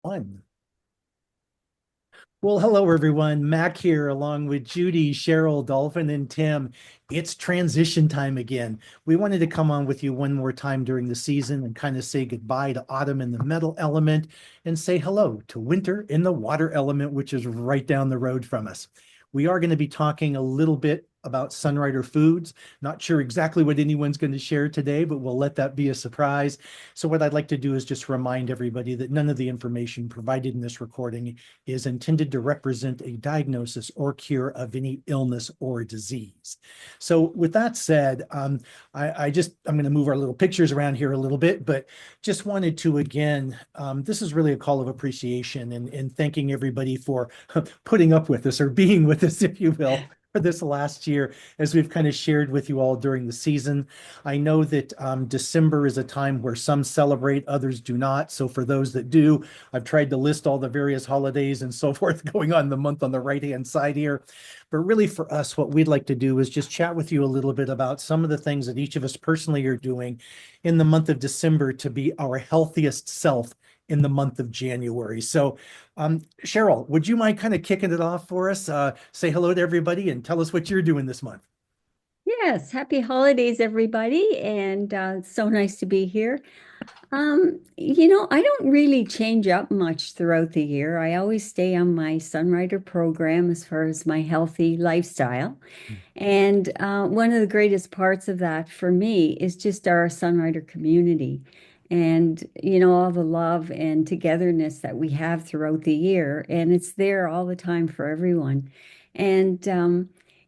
One. Well, hello everyone. Mac here, along with Judy, Cheryl, Dolphin, and Tim. It's transition time again. We wanted to come on with you one more time during the season and kind of say goodbye to autumn in the metal element and say hello to winter in the water element, which is right down the road from us. We are going to be talking a little bit about Sunrider Foods. Not sure exactly what anyone's going to share today, but we'll let that be a surprise. So what I'd like to do is just remind everybody that none of the information provided in this recording is intended to represent a diagnosis or cure of any illness or disease. So with that said, I'm going to move our little pictures around here a little bit, but just wanted to again, this is really a call of appreciation and thanking everybody for putting up with us or being with us, if you will, for this last year, as we've kind of shared with you all during the season. I know that December is a time where some celebrate, others do not. So for those that do, I've tried to list all the various holidays and so forth going on the month on the right-hand side here. But really for us, what we'd like to do is just chat with you a little bit about some of the things that each of us personally are doing in the month of December to be our healthiest self in the month of January. So, Cheryl, would you mind kind of kicking it off for us? Say hello to everybody and tell us what you're doing this month. Yes, happy holidays, everybody, and it's so nice to be here. I don't really change up much throughout the year. I always stay on my Sunrider program as far as my healthy lifestyle. And one of the greatest parts of that for me is just our Sunrider community and, all the love and togetherness that we have throughout the year. And it's there all the time for everyone. And,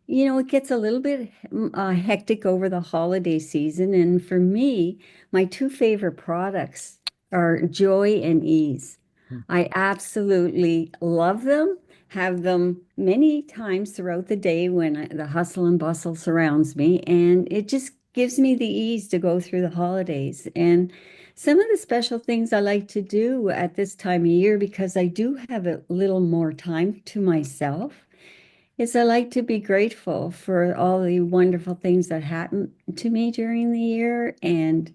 it gets a little bit hectic over the holiday season. And for me, my two favorite products are Joy and Ease. I absolutely love them, have them many times throughout the day when the hustle and bustle surrounds me, and it just gives me the ease to go through the holidays. And some of the special things I like to do at this time of year, because I do have a little more time to myself, is I like to be grateful for all the wonderful things that happen to me during the year and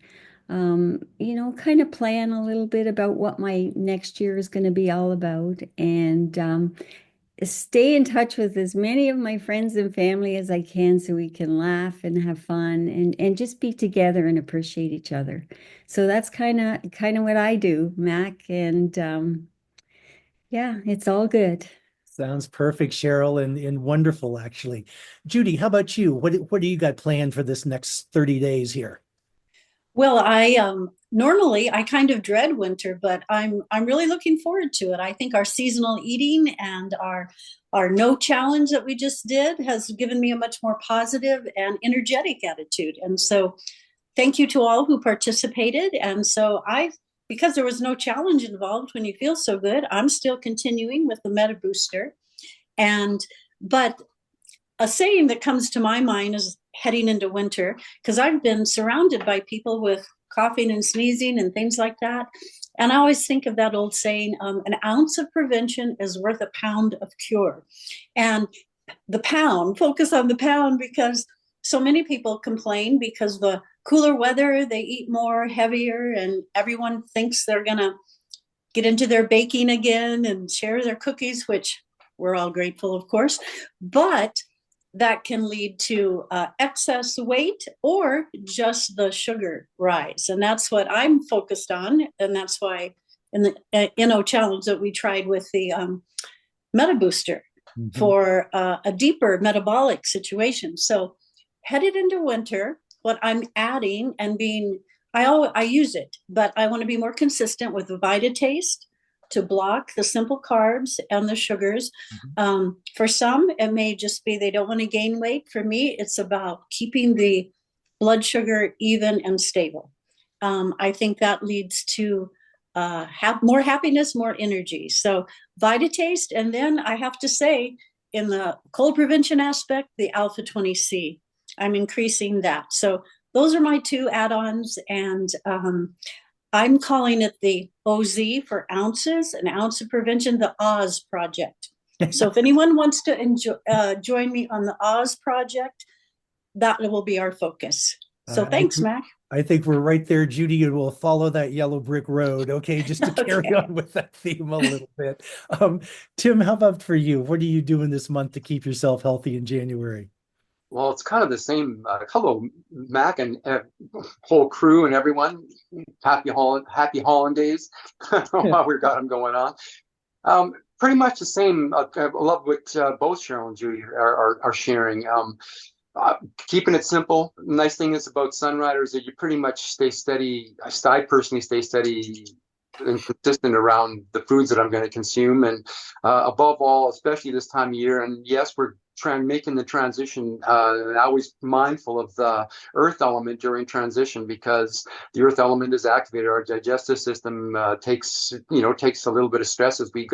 kind of plan a little bit about what my next year is going to be all about and stay in touch with as many of my friends and family as I can so we can laugh and have fun and just be together and appreciate each other. So that's kind of what I do, Mac, and yeah, it's all good. Sounds perfect, Cheryl, and wonderful, actually. Judy, how about you? What do you got planned for this next 30 days here? Well, I normally I kind of dread winter, but I'm really looking forward to it. I think our seasonal eating and our no challenge that we just did has given me a much more positive and energetic attitude. And so thank you to all who participated. And so because there was no challenge involved when you feel so good, I'm still continuing with the Meta Booster. And but a saying that comes to my mind is heading into winter, because I've been surrounded by people with coughing and sneezing and things like that. And I always think of that old saying, an ounce of prevention is worth a pound of cure. And the pound, focus on the pound, because so many people complain because the cooler weather, they eat more, heavier, and everyone thinks they're going to get into their baking again and share their cookies, which we're all grateful, of course. But that can lead to excess weight or just the sugar rise. And that's what I'm focused on. And that's why in the challenge that we tried with the Meta Booster Mhm. for a deeper metabolic situation. So headed into winter, what I'm adding and I use it, but I want to be more consistent with the VitaTaste to block the simple carbs and the sugars. Mhm. For some, it may just be they don't want to gain weight. For me, it's about keeping the blood sugar even and stable. I think that leads to have more happiness, more energy. So VitaTaste, and then I have to say, in the cold prevention aspect, the Alpha 20C. I'm increasing that. So those are my two add-ons, and I'm calling it the OZ for ounces, an ounce of prevention, the Oz project. So if anyone wants to join me on the Oz project, that will be our focus. So I thanks, Mac. I think we're right there, Judy, and we'll follow that yellow brick road. Okay, just to carry Okay. on with that theme a little bit. Tim, how about for you? What are you doing this month to keep yourself healthy in January? Well, it's kind of the same. Hello, Mac and whole crew and everyone. Happy holidays while we got them going on. Pretty much the same. I love what both Cheryl and Judy are sharing. Keeping it simple. Nice thing is about Sunrider is that you pretty much stay steady. I personally stay steady and consistent around the foods that I'm going to consume, and above all, especially this time of year. And yes, we're making the transition. And always mindful of the earth element during transition, because the earth element is activated. Our digestive system takes a little bit of stress as we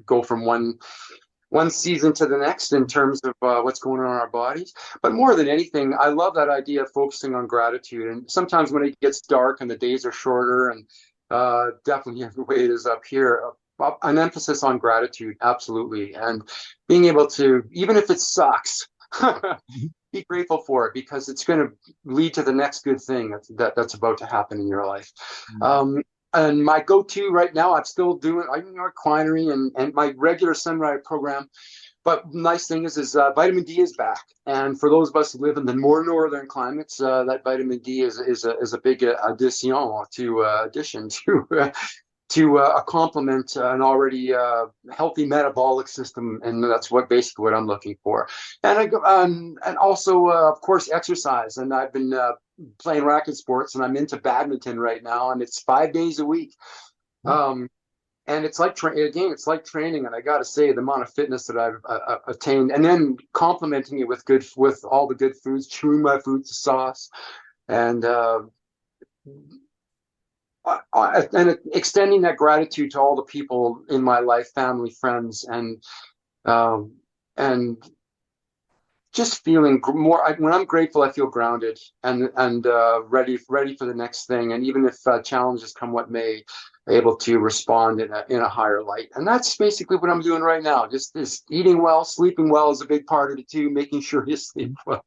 go from one season to the next in terms of what's going on in our bodies. But more than anything, I love that idea of focusing on gratitude. And sometimes when it gets dark and the days are shorter, and definitely the way it is up here, an emphasis on gratitude, absolutely. And being able to, even if it sucks, be grateful for it, because it's going to lead to the next good thing that's about to happen in your life. And my go-to right now, I'm still doing Quinery and my regular Sunrider program. But nice thing is vitamin D is back, and for those of us who live in the more northern climates, that vitamin D is a big addition to complement an already healthy metabolic system, and that's basically what I'm looking for. And and also of course exercise, and I've been playing racket sports, and I'm into badminton right now, and it's 5 days a week. And it's like it's like training, and I got to say the amount of fitness that I've attained, and then complementing it with all the good foods, chewing my food to sauce, and extending that gratitude to all the people in my life, family, friends, and just feeling more. When I'm grateful, I feel grounded and ready for the next thing. And even if challenges come what may, able to respond in a higher light. And that's basically what I'm doing right now. Just eating well, sleeping well is a big part of it too. Making sure you sleep well.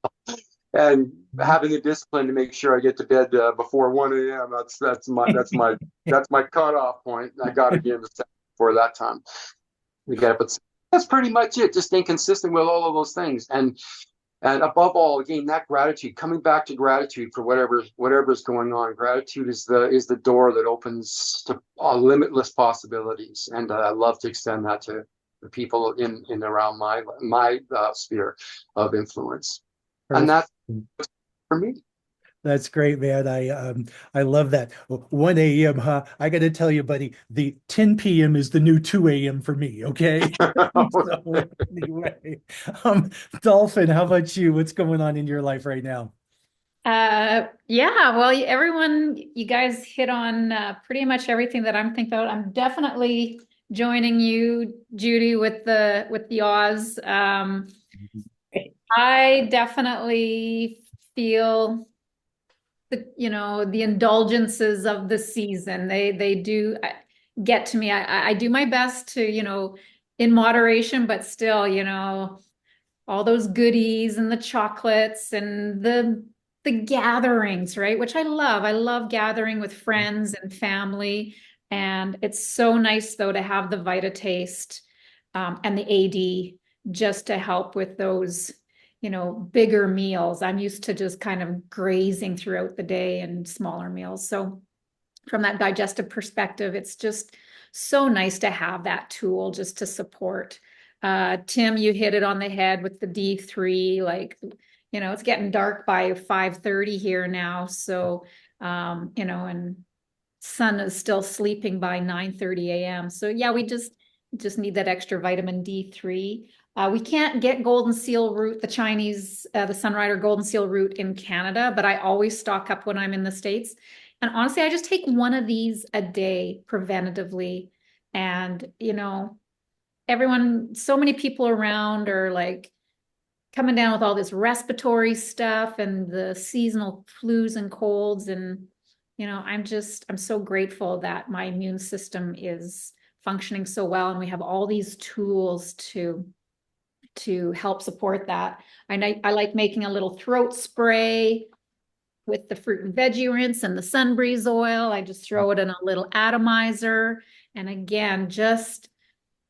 And having the discipline to make sure I get to bed before 1 a.m. That's my cutoff point. I got to be in the set before that time. But that's pretty much it. Just staying consistent with all of those things, and above all, again, that gratitude. Coming back to gratitude for whatever's going on. Gratitude is the door that opens to limitless possibilities, and I love to extend that to the people in around my sphere of influence. And that's for me. That's great, man. I love that. 1 a.m., huh? I got to tell you, buddy, the 10 p.m. is the new 2 a.m. for me, okay? So, anyway, Dolphin, how about you? What's going on in your life right now? Yeah, well, you guys hit on pretty much everything that I'm thinking about. I'm definitely joining you, Judy, with the Oz. I definitely feel the indulgences of the season. They do get to me. I do my best to, in moderation, but still, all those goodies and the chocolates and the gatherings, right? Which I love. I love gathering with friends and family. And it's so nice though to have the VitaTaste and the AD just to help with those bigger meals. I'm used to just kind of grazing throughout the day and smaller meals. So from that digestive perspective, it's just so nice to have that tool just to support. Tim, you hit it on the head with the D3, it's getting dark by 5:30 here now. So, and sun is still sleeping by 9:30 a.m. So yeah, we just need that extra vitamin D3. We can't get golden seal root, the Sunrider golden seal root in Canada, but I always stock up when I'm in the States. And honestly, I just take one of these a day preventatively. And, so many people around are like coming down with all this respiratory stuff and the seasonal flus and colds. And, I'm so grateful that my immune system is functioning so well. And we have all these tools to help support that. I like making a little throat spray with the fruit and veggie rinse and the Sunbreeze oil. I just throw it in a little atomizer. And again, just,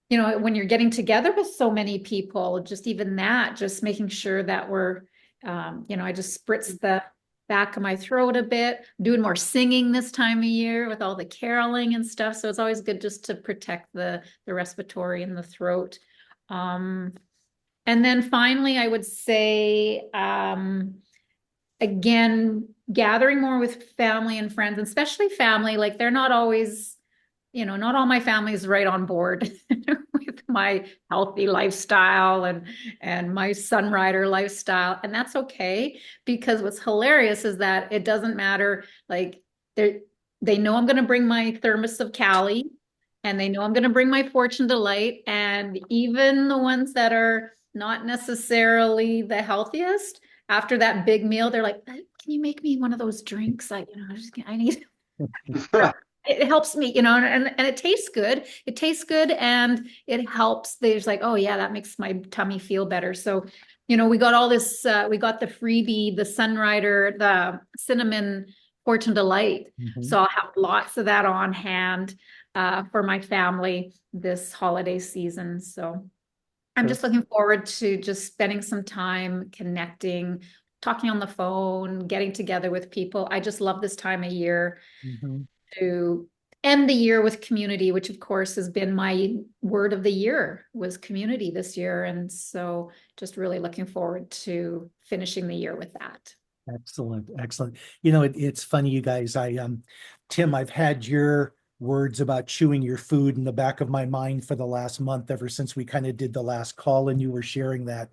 you know, when you're getting together with so many people, just even that, just making sure that we're, you know, I just spritz the back of my throat a bit, doing more singing this time of year with all the caroling and stuff. So it's always good just to protect the respiratory and the throat. And then finally, I would say, again, gathering more with family and friends, and especially family, like they're not always, you know, not all my family is right on board with my healthy lifestyle and my Sunrider lifestyle. And that's okay, because what's hilarious is that it doesn't matter. Like they know I'm going to bring my thermos of Cali, and they know I'm going to bring my Fortune Delight. And even the ones that are not necessarily the healthiest, after that big meal, they're like, can you make me one of those drinks? I need it helps me, you know, and it tastes good. It tastes good and it helps. There's like, oh yeah, that makes my tummy feel better. So, you know, we got all this, we got the freebie, the Sunrider, the cinnamon Fortune Delight. So I'll have lots of that on hand for my family this holiday season. So I'm just looking forward to just spending some time connecting, talking on the phone, getting together with people. I just love this time of year to end the year with community, which of course has been my word of the year, was community this year. And so just really looking forward to finishing the year with that. Excellent. Excellent. You know, it's funny, you guys, Tim, I've had your words about chewing your food in the back of my mind for the last month, ever since we kind of did the last call and you were sharing that.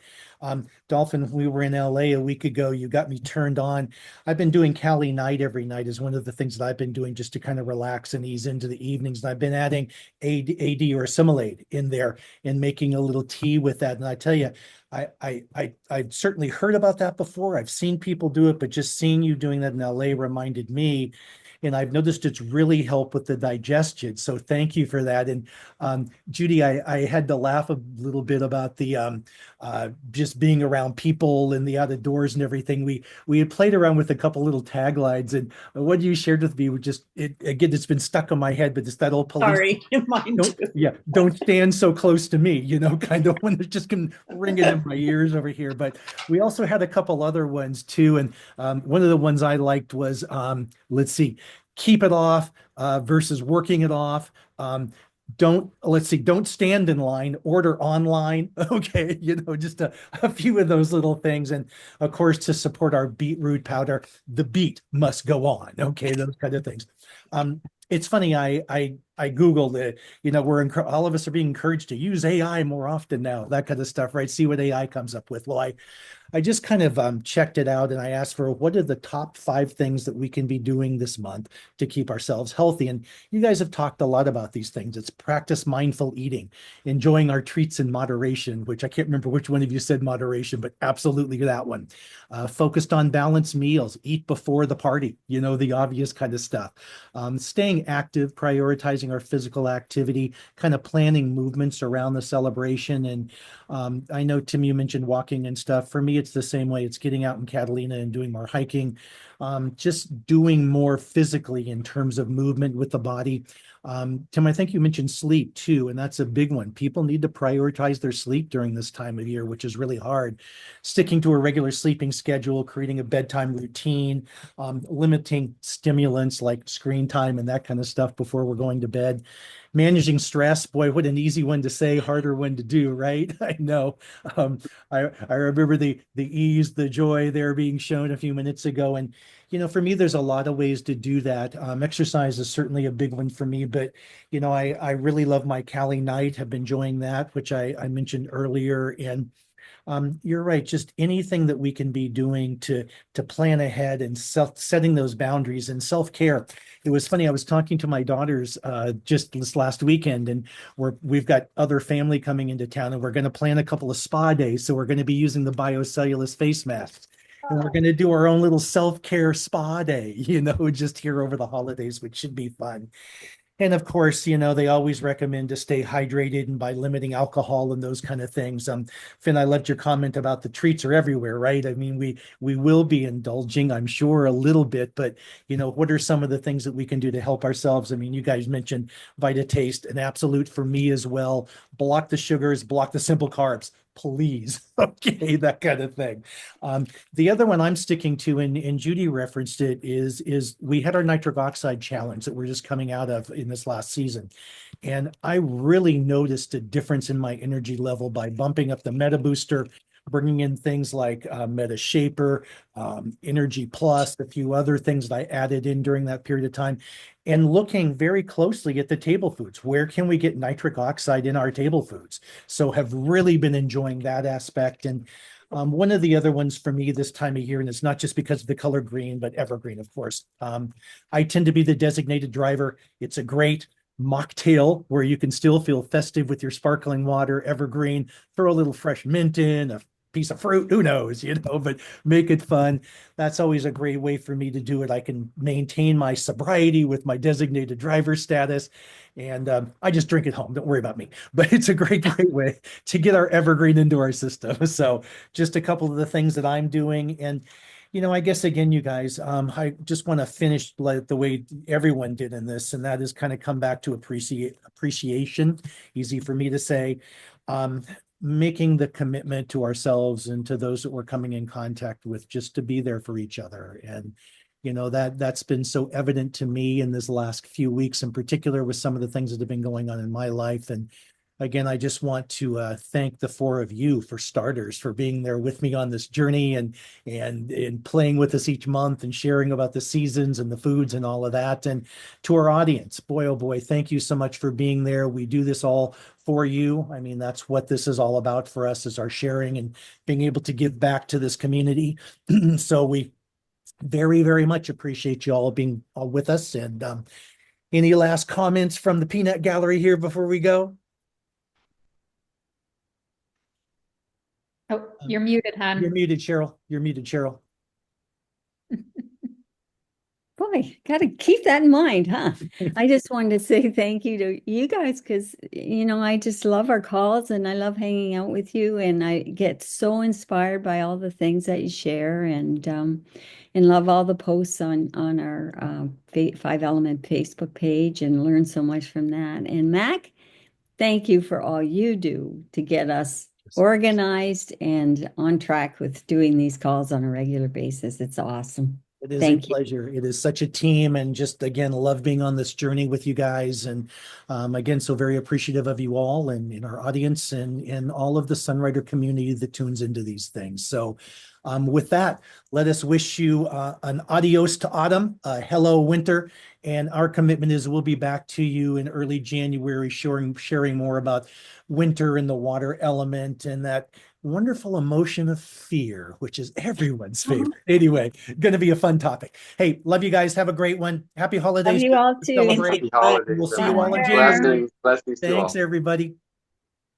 Dolphin, we were in LA a week ago, you got me turned on. I've been doing Cali Night every night is one of the things that I've been doing just to kind of relax and ease into the evenings. And I've been adding AD or Assimilate in there and making a little tea with that. And I tell you, I'd certainly heard about that before. I've seen people do it, but just seeing you doing that in LA reminded me. And I've noticed it's really helped with the digestion. So thank you for that. And Judy, I had to laugh a little bit about the just being around people and the out of doors and everything. We had played around with a couple little taglines, and what you shared with me would just again, it's been stuck on my head, but it's that old police. Sorry, mine too. Don't stand so close to me, you know, kind of when it's just ringing in my ears over here. But we also had a couple other ones too. And one of the ones I liked was, let's see, keep it off versus working it off. Don't stand in line, order online. Okay, you know, just a few of those little things. And of course, to support our beetroot powder, the beet must go on. Okay, those kind of things. It's funny, I Googled it, you know, all of us are being encouraged to use AI more often now, that kind of stuff, right? See what AI comes up with. Well, I just kind of checked it out, and I asked for what are the top 5 things that we can be doing this month to keep ourselves healthy. And you guys have talked a lot about these things. It's practice mindful eating, enjoying our treats in moderation, which I can't remember which one of you said moderation, but absolutely that one. Focused on balanced meals, eat before the party, you know, the obvious kind of stuff. Staying active, prioritizing our physical activity, kind of planning movements around the celebration. And I know, Tim, you mentioned walking and stuff. For me, it's the same way. It's getting out in Catalina and doing more hiking, just doing more physically in terms of movement with the body. Tim, I think you mentioned sleep too, and that's a big one. People need to prioritize their sleep during this time of year, which is really hard. Sticking to a regular sleeping schedule, creating a bedtime routine, limiting stimulants like screen time and that kind of stuff before we're going to bed. Managing stress, boy, what an easy one to say, harder one to do, right? I know. I remember the ease, the joy there being shown a few minutes ago. And, you know, for me, there's a lot of ways to do that. Exercise is certainly a big one for me, but, you know, I really love my Cali Night, have been enjoying that, which I mentioned earlier. And you're right. Just anything that we can be doing to plan ahead and setting those boundaries and self-care. It was funny. I was talking to my daughters just this last weekend, and we've got other family coming into town, and we're going to plan a couple of spa days. So we're going to be using the biocellulose face masks. And we're going to do our own little self-care spa day, you know, just here over the holidays, which should be fun. And of course, they always recommend to stay hydrated and by limiting alcohol and those kind of things. Finn, I loved your comment about the treats are everywhere, right? I mean, we will be indulging, I'm sure, a little bit, but what are some of the things that we can do to help ourselves? I mean, you guys mentioned VitaTaste, an absolute for me as well. Block the sugars, block the simple carbs, please. Okay, that kind of thing. The other one I'm sticking to, and Judy referenced it, is we had our nitric oxide challenge that we're just coming out of in this last season. And I really noticed a difference in my energy level by bumping up the Meta Booster, bringing in things like Meta Shaper, Energy Plus, a few other things that I added in during that period of time, and looking very closely at the table foods. Where can we get nitric oxide in our table foods? So have really been enjoying that aspect. And one of the other ones for me this time of year, and it's not just because of the color green, but evergreen, of course. I tend to be the designated driver. It's a great mocktail where you can still feel festive with your sparkling water, evergreen, throw a little fresh mint in, a piece of fruit, who knows, but make it fun. That's always a great way for me to do it. I can maintain my sobriety with my designated driver status. And I just drink at home. Don't worry about me. But it's a great way to get our evergreen into our system. So just a couple of the things that I'm doing. And I guess again, you guys, I just want to finish like the way everyone did in this, and that is kind of come back to appreciation. Easy for me to say. Making the commitment to ourselves and to those that we're coming in contact with, just to be there for each other. And that's been so evident to me in this last few weeks, in particular with some of the things that have been going on in my life. And again, I just want to thank the four of you, for starters, for being there with me on this journey and playing with us each month and sharing about the seasons and the foods and all of that. And to our audience, boy, oh boy, thank you so much for being there. We do this all for you. I mean, that's what this is all about for us, is our sharing and being able to give back to this community. So we very, very much appreciate you all being with us. And any last comments from the Peanut Gallery here before we go? Oh, you're muted, You're hon. muted, Cheryl. You're muted, Cheryl. Boy, got to keep that in mind, huh? I just wanted to say thank you to you guys because, I just love our calls and I love hanging out with you. And I get so inspired by all the things that you share and love all the posts on our 5 Element Facebook page and learn so much from that. And Mac, thank you for all you do to get us organized and on track with doing these calls on a regular basis. It's awesome. It is Thank a you. pleasure. It is such a team, and just again, love being on this journey with you guys. And again, so very appreciative of you all and in our audience and all of the Sunrider community that tunes into these things. So with that, let us wish you an adios to autumn, hello winter, and our commitment is we'll be back to you in early January, sharing more about winter and the water element and that wonderful emotion of fear, which is everyone's favorite. Anyway, going to be a fun topic. Hey, love you guys. Have a great one. Happy holidays. Love you all too. Celebrate. Happy holidays. We'll see you everyone. all in January. Blessings to all. Thanks, everybody.